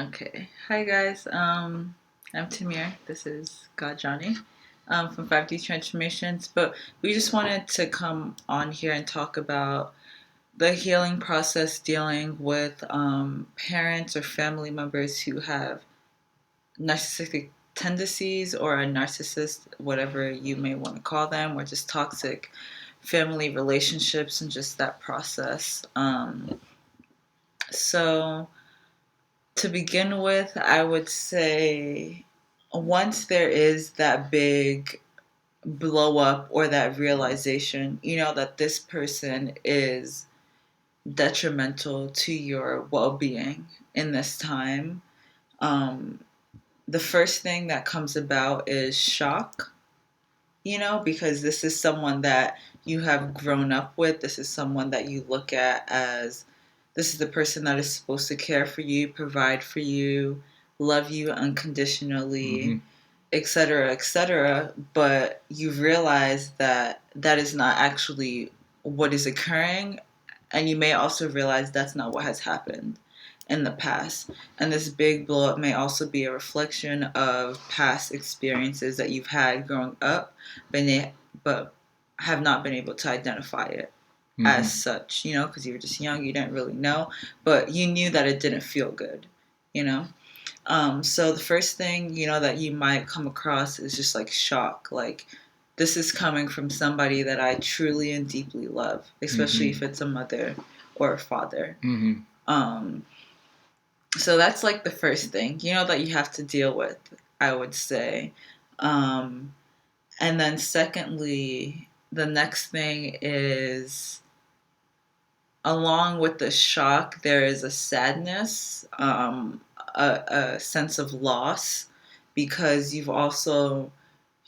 Okay. Hi guys. I'm Tamir. This is God Johnny from 5D Transformations. But we just wanted to come on here and talk about the healing process dealing with parents or family members who have narcissistic tendencies or a narcissist, whatever you may want to call them, or just toxic family relationships and just that process. So to begin with, I would say once there is that big blow up or that realization, that this person is detrimental to your well being in this time, um, the first thing that comes about is shock, because this is someone that you have grown up with. This is someone that you look at as this is the person that is supposed to care for you, provide for you, love you unconditionally, etc., etc. But you realize that that is not actually what is occurring. And you may also realize that's not what has happened in the past. And this big blow up may also be a reflection of past experiences that you've had growing up, but have not been able to identify it as such, because you were just young, you didn't really know, but you knew that it didn't feel good, you know? So the first thing, that you might come across is just like shock. Like, this is coming from somebody that I truly and deeply love, especially if it's a mother or a father. Um, so that's like the first thing, that you have to deal with, I would say. And then secondly, the next thing is, along with the shock, there is a sadness, a sense of loss, because you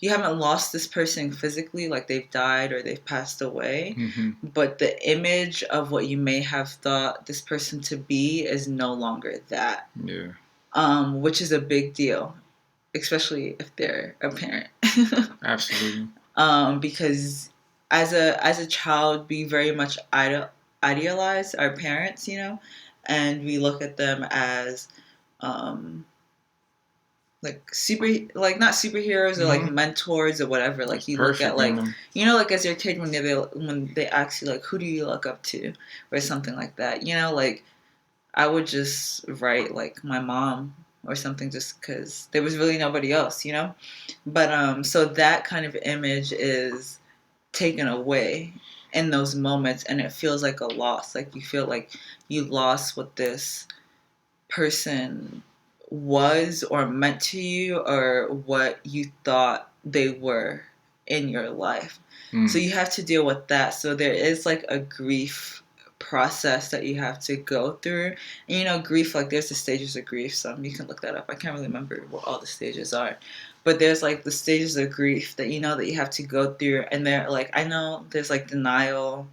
haven't lost this person physically, like they've died or they've passed away, but the image of what you may have thought this person to be is no longer that. Yeah. Which is a big deal, especially if they're a parent. Absolutely. Because as a child, we very much idealize our parents, and we look at them as like not superheroes or like mentors or whatever. Like you look at like like as your kid when they ask you like, who do you look up to or something like that. Like I would just write like my mom or something, just because there was really nobody else. But so that kind of image is taken away in those moments, and it feels like a loss. Like you feel like you lost what this person was or meant to you, or what you thought they were in your life. So you have to deal with that. So there is like a grief process that you have to go through. And grief, like there's the stages of grief. So you can look that up. I can't really remember what all the stages are. But there's like the stages of grief that that you have to go through. And they're like, I know there's like denial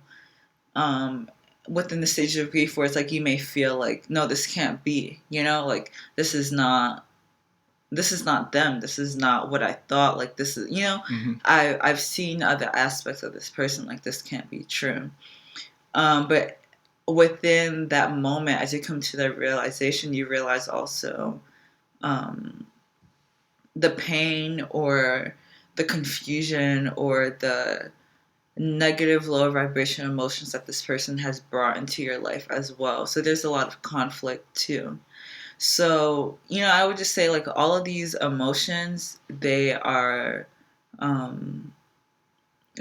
within the stages of grief, where it's like you may feel like, no, this can't be, like this is not them, this is not what I thought, like this is, I've seen other aspects of this person, like this can't be true. But within that moment, as you come to that realization, you realize also the pain or the confusion or the negative lower vibration emotions that this person has brought into your life as well. So there's a lot of conflict too. So, I would just say like all of these emotions, they are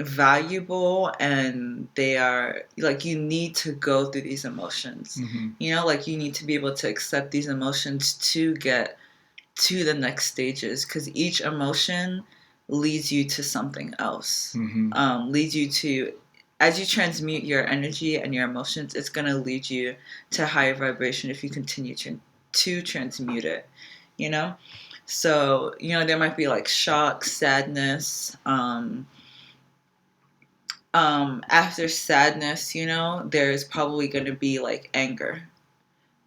valuable, and they are like, you need to go through these emotions. Like you need to be able to accept these emotions to get to the next stages, because each emotion leads you to something else. Leads you to, as you transmute your energy and your emotions, it's going to lead you to higher vibration if you continue to transmute it. So there might be like shock, sadness. After sadness, there's probably going to be like anger,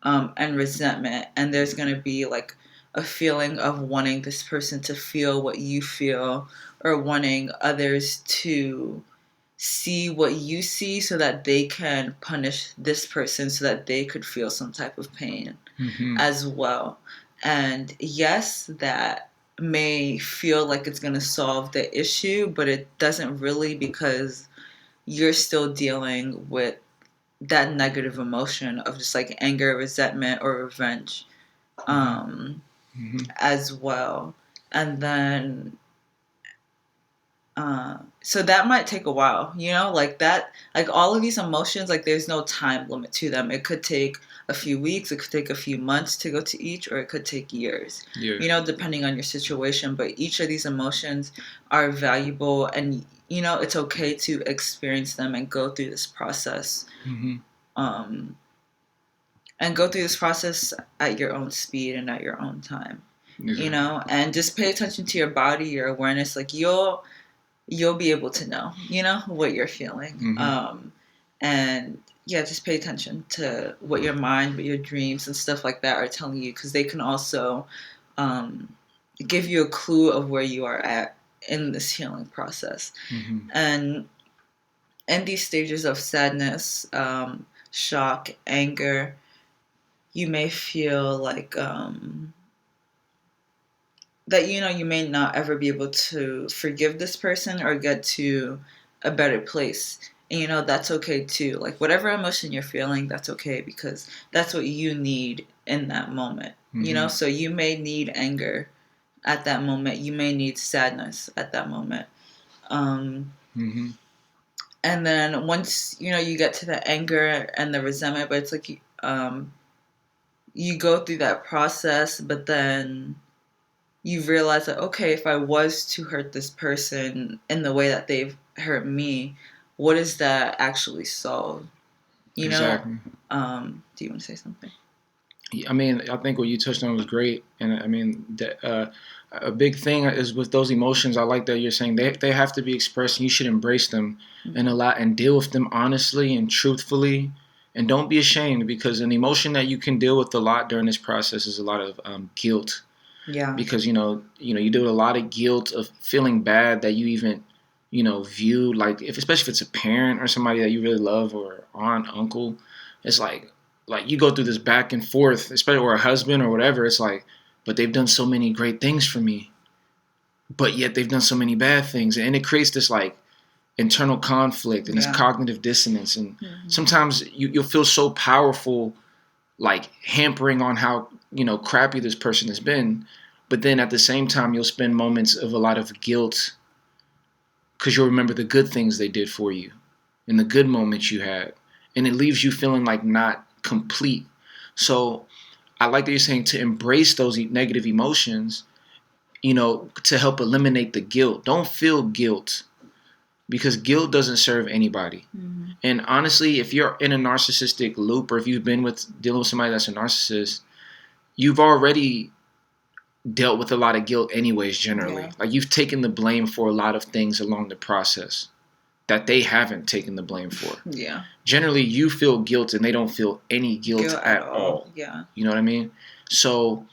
and resentment, and there's going to be like a feeling of wanting this person to feel what you feel, or wanting others to see what you see so that they can punish this person so that they could feel some type of pain as well. And yes, that may feel like it's going to solve the issue, but it doesn't really, because you're still dealing with that negative emotion of just like anger, resentment, or revenge as well. And then so that might take a while, like that, like all of these emotions, like there's no time limit to them. It could take a few weeks, it could take a few months to go to each, or it could take years, depending on your situation. But each of these emotions are valuable, and it's okay to experience them and go through this process. And go through this process at your own speed and at your own time. And just pay attention to your body, your awareness. Like you'll be able to know, what you're feeling. And yeah, just pay attention to what your mind, what your dreams and stuff like that are telling you, because they can also give you a clue of where you are at in this healing process. And in these stages of sadness, shock, anger, you may feel like that you may not ever be able to forgive this person or get to a better place. And that's okay too. Like whatever emotion you're feeling, that's okay, because that's what you need in that moment. So you may need anger at that moment, you may need sadness at that moment. And then once you get to the anger and the resentment, but it's like you go through that process, but then you realize that, okay, if I was to hurt this person in the way that they've hurt me, what does that actually solve? Exactly. Do you want to say something? I mean, I think what you touched on was great. And I mean, a big thing is with those emotions, I like that you're saying they have to be expressed, and you should embrace them and deal with them honestly and truthfully. And don't be ashamed, because an emotion that you can deal with a lot during this process is a lot of guilt. Yeah. Because you deal with a lot of guilt of feeling bad that you even view, like especially if it's a parent or somebody that you really love, or aunt, uncle. It's like you go through this back and forth, especially, or a husband or whatever. It's like, but they've done so many great things for me, but yet they've done so many bad things, and it creates this like internal conflict and this cognitive dissonance. And sometimes you'll feel so powerful, like hampering on how crappy this person has been, but then at the same time you'll spend moments of a lot of guilt, because you'll remember the good things they did for you and the good moments you had, and it leaves you feeling like not complete. So I like that you're saying to embrace those negative emotions, to help eliminate the guilt. Don't feel guilt, because guilt doesn't serve anybody. And honestly, if you're in a narcissistic loop, or if you've been dealing with somebody that's a narcissist, you've already dealt with a lot of guilt anyways, generally. Like you've taken the blame for a lot of things along the process that they haven't taken the blame for. Yeah. Generally, you feel guilt and they don't feel any guilt at all. Yeah. You know what I mean? So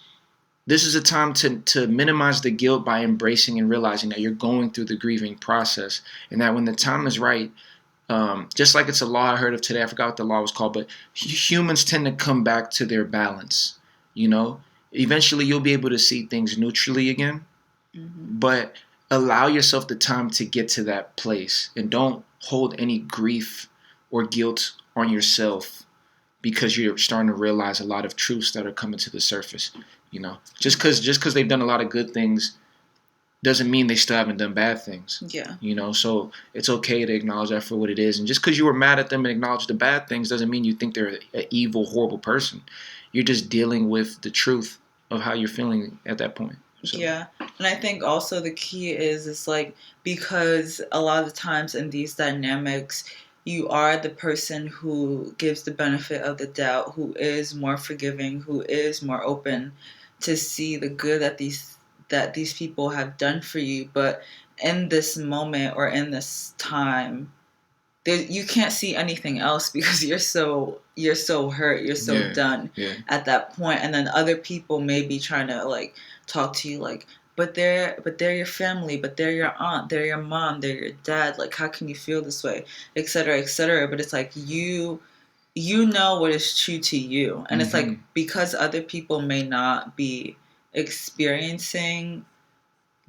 this is a time to minimize the guilt by embracing and realizing that you're going through the grieving process, and that when the time is right, just like it's a law I heard of today, I forgot what the law was called, but humans tend to come back to their balance. Eventually you'll be able to see things neutrally again, but allow yourself the time to get to that place, and don't hold any grief or guilt on yourself, because you're starting to realize a lot of truths that are coming to the surface. Just because they've done a lot of good things doesn't mean they still haven't done bad things. Yeah. So it's okay to acknowledge that for what it is. And just because you were mad at them and acknowledge the bad things doesn't mean you think they're an evil, horrible person. You're just dealing with the truth of how you're feeling at that point. So. Yeah. And I think also the key is like, because a lot of the times in these dynamics, you are the person who gives the benefit of the doubt, who is more forgiving, who is more open to see the good that these people have done for you. But in this moment or in this time, you can't see anything else, because you're so hurt, you're so done at that point. And then other people may be trying to like talk to you like, but they're your family, but they're your aunt, they're your mom, they're your dad. Like, how can you feel this way, etc., etc.? But it's like you know what is true to you, and it's like because other people may not be experiencing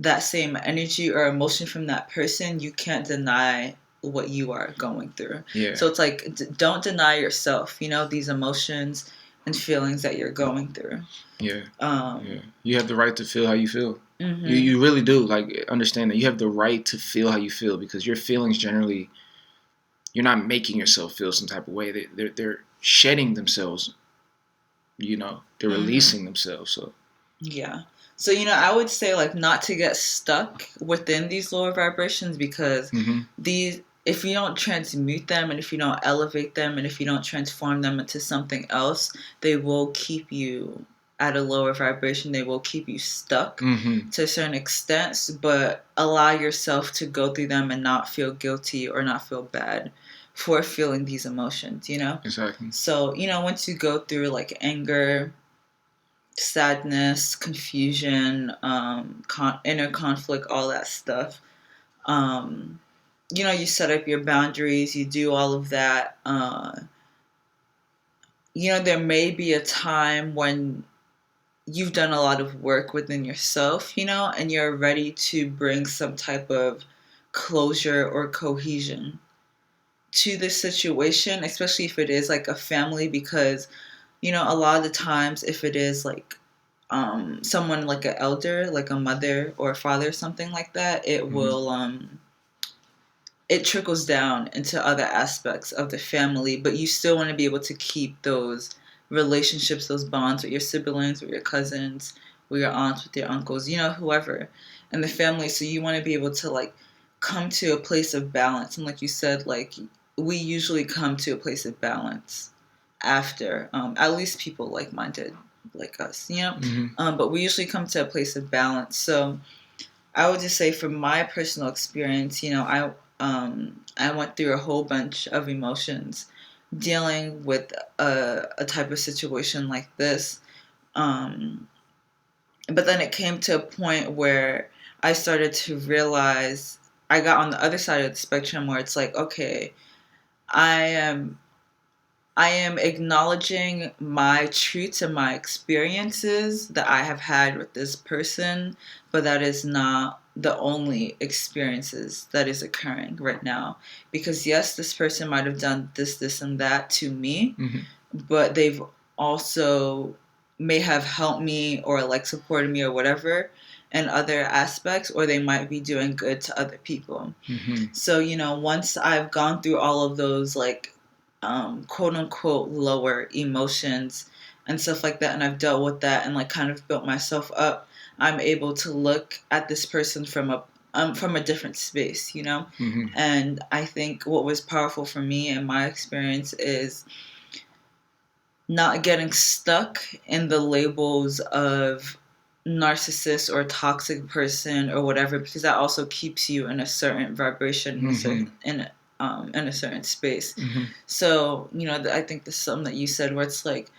that same energy or emotion from that person, you can't deny what you are going through. Yeah. So it's like, don't deny yourself, these emotions and feelings that you're going through. Yeah. Yeah. You have the right to feel how you feel. Mm-hmm. You really do. Like, understand that you have the right to feel how you feel, because your feelings generally, you're not making yourself feel some type of way. They're shedding themselves. They're releasing themselves. So yeah. So, I would say, like, not to get stuck within these lower vibrations, because if you don't transmute them, and if you don't elevate them, and if you don't transform them into something else, they will keep you at a lower vibration. They will keep you stuck to a certain extent, but allow yourself to go through them and not feel guilty or not feel bad for feeling these emotions, Exactly. So, once you go through, like, anger, sadness, confusion, inner conflict, all that stuff. You set up your boundaries, you do all of that. There may be a time when you've done a lot of work within yourself, and you're ready to bring some type of closure or cohesion to this situation, especially if it is like a family, because, a lot of the times if it is like someone like an elder, like a mother or a father, something like that, it will it trickles down into other aspects of the family, but you still want to be able to keep those relationships, those bonds with your siblings, with your cousins, with your aunts, with your uncles, whoever in the family. So you want to be able to, like, come to a place of balance. And like you said, like, we usually come to a place of balance after, at least people like-minded like us, but we usually come to a place of balance. So I would just say, from my personal experience, I went through a whole bunch of emotions dealing with a type of situation like this. But then it came to a point where I started to realize, I got on the other side of the spectrum where it's like, okay, I am acknowledging my truths and my experiences that I have had with this person, but that is not the only experiences that is occurring right now. Because yes, this person might have done this, and that to me, but they've also may have helped me or, like, supported me or whatever in other aspects, or they might be doing good to other people. So, once I've gone through all of those, like, quote unquote lower emotions and stuff like that, and I've dealt with that and, like, kind of built myself up, I'm able to look at this person from a different space, And I think what was powerful for me and my experience is not getting stuck in the labels of narcissist or toxic person or whatever, because that also keeps you in a certain vibration, in a certain space. So, I think this is something that you said where it's like,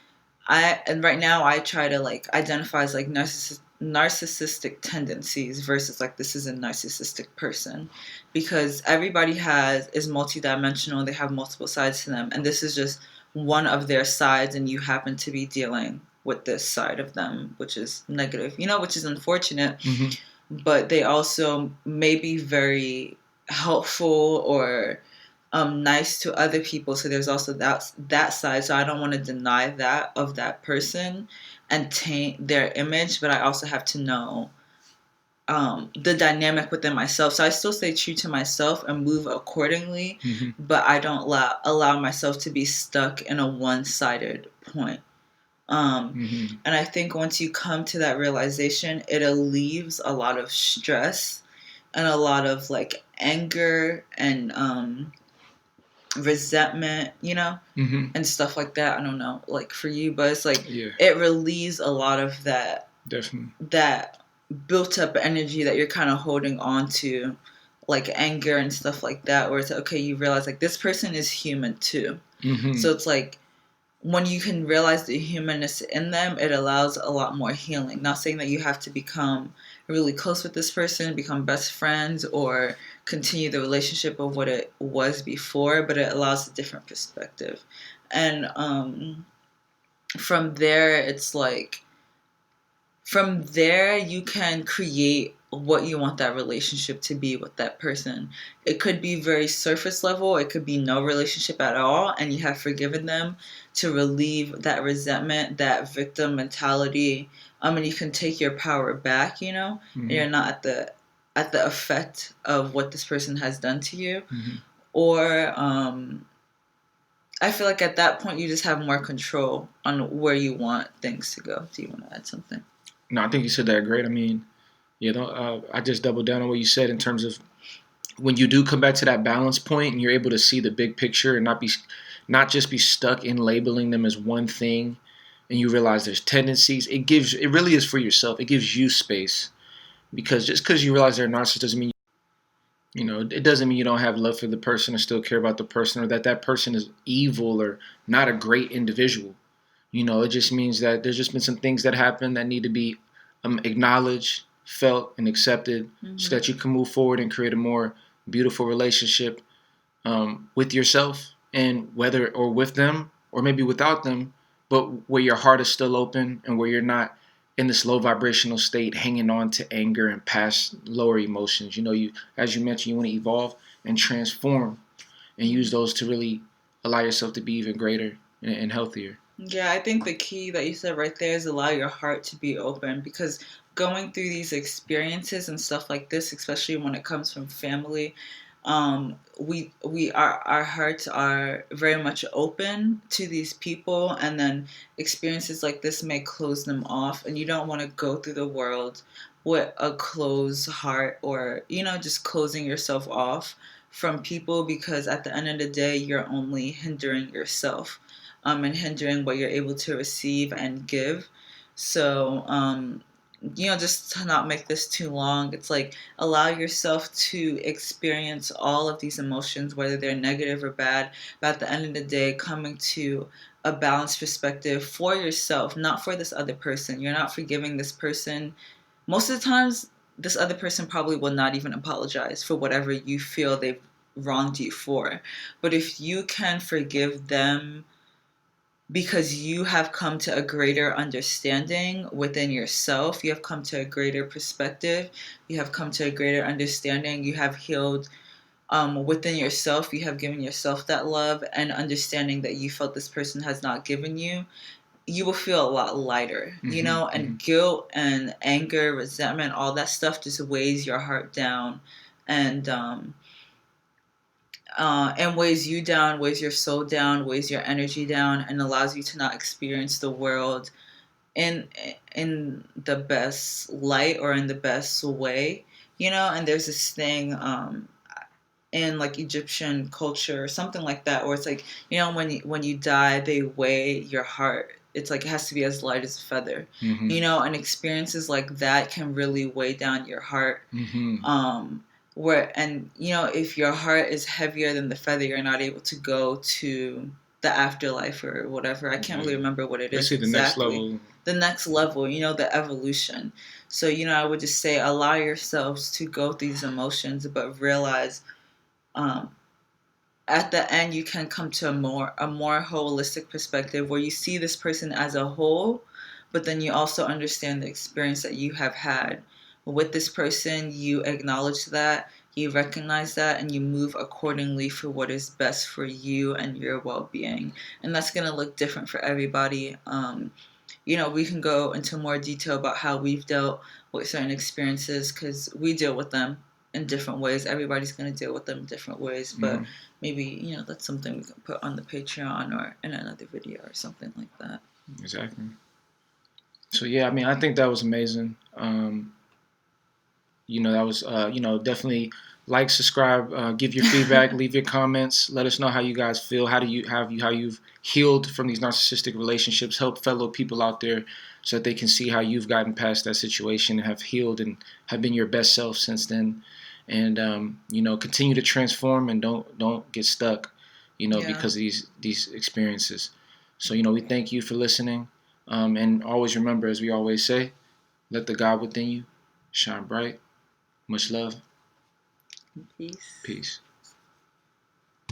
and right now I try to, like, identify as, like, narcissistic tendencies versus, like, this is a narcissistic person, because everybody is multidimensional. They have multiple sides to them, and this is just one of their sides, and you happen to be dealing with this side of them, which is negative, which is unfortunate. But they also may be very helpful or nice to other people. So there's also that side. So I don't want to deny that of that person and taint their image, but I also have to know the dynamic within myself. So I still stay true to myself and move accordingly, but I don't allow myself to be stuck in a one-sided point. And I think once you come to that realization, it relieves a lot of stress and a lot of, like, anger and resentment, and stuff like that. I don't know, like, for you, but it's like, it relieves a lot of that. Definitely. That built up energy that you're kind of holding on to, like anger and stuff like that, where it's okay, you realize, like, this person is human too. So it's like, when you can realize the humanness in them, it allows a lot more healing. Not saying that you have to become really close with this person, become best friends, or continue the relationship of what it was before, but it allows a different perspective. And from there, it's like, from there you can create what you want that relationship to be with that person. It could be very surface level, it could be no relationship at all, and you have forgiven them to relieve that resentment, that victim mentality. And you can take your power back, and you're not at the effect of what this person has done to you. Or I feel like at that point you just have more control on where you want things to go. Do you want to add something? No, I think you said that great. I mean, I just doubled down on what you said in terms of when you do come back to that balance point and you're able to see the big picture and not just be stuck in labeling them as one thing, and you realize there's tendencies. It really is for yourself. It gives you space, because just because you realize they're a narcissist doesn't mean, it doesn't mean you don't have love for the person or still care about the person, or that person is evil or not a great individual. It just means that there's just been some things that happen that need to be acknowledged, felt, and accepted, so that you can move forward and create a more beautiful relationship with yourself, and whether or with them or maybe without them, but where your heart is still open and where you're not in this low vibrational state hanging on to anger and past lower emotions. As you mentioned, you want to evolve and transform and use those to really allow yourself to be even greater and healthier. Yeah, I think the key that you said right there is allow your heart to be open, because going through these experiences and stuff like this, especially when it comes from family, our hearts are very much open to these people, and then experiences like this may close them off, and you don't want to go through the world with a closed heart, or just closing yourself off from people, because at the end of the day you're only hindering yourself, and hindering what you're able to receive and give. So just to not make this too long, it's like allow yourself to experience all of these emotions, whether they're negative or bad, but at the end of the day, coming to a balanced perspective for yourself, not for this other person. You're not forgiving this person. Most of the times, this other person probably will not even apologize for whatever you feel they've wronged you for. But if you can forgive them because you have come to a greater understanding within yourself, you have come to a greater perspective, you have come to a greater understanding, you have healed within yourself, you have given yourself that love and understanding that you felt this person has not given you, you will feel a lot lighter, and guilt and anger, resentment, all that stuff just weighs your heart down, and weighs you down, weighs your soul down, weighs your energy down, and allows you to not experience the world in in the best light or in the best way. And there's this thing in like Egyptian culture or something like that, where it's like, when you die, they weigh your heart. It's like it has to be as light as a feather. And experiences like that can really weigh down your heart. If your heart is heavier than the feather, you're not able to go to the afterlife or whatever. I can't really remember what it is exactly. The next level, the evolution. So, I would just say allow yourselves to go through these emotions, but realize at the end you can come to a more holistic perspective where you see this person as a whole, but then you also understand the experience that you have had with this person. You acknowledge that, you recognize that, and you move accordingly for what is best for you and your well-being. And that's going to look different for everybody. We can go into more detail about how we've dealt with certain experiences, because we deal with them in different ways. Everybody's going to deal with them in different ways, but maybe that's something we can put on the Patreon or in another video or something like that. Exactly. So yeah, I mean, I think that was amazing. That was definitely like, subscribe, give your feedback, leave your comments, let us know how you guys feel. How you've healed from these narcissistic relationships. Help fellow people out there so that they can see how you've gotten past that situation and have healed and have been your best self since then. And continue to transform and don't get stuck, because of these experiences. So, we thank you for listening. And always remember, as we always say, let the God within you shine bright. Much love. Peace. Peace.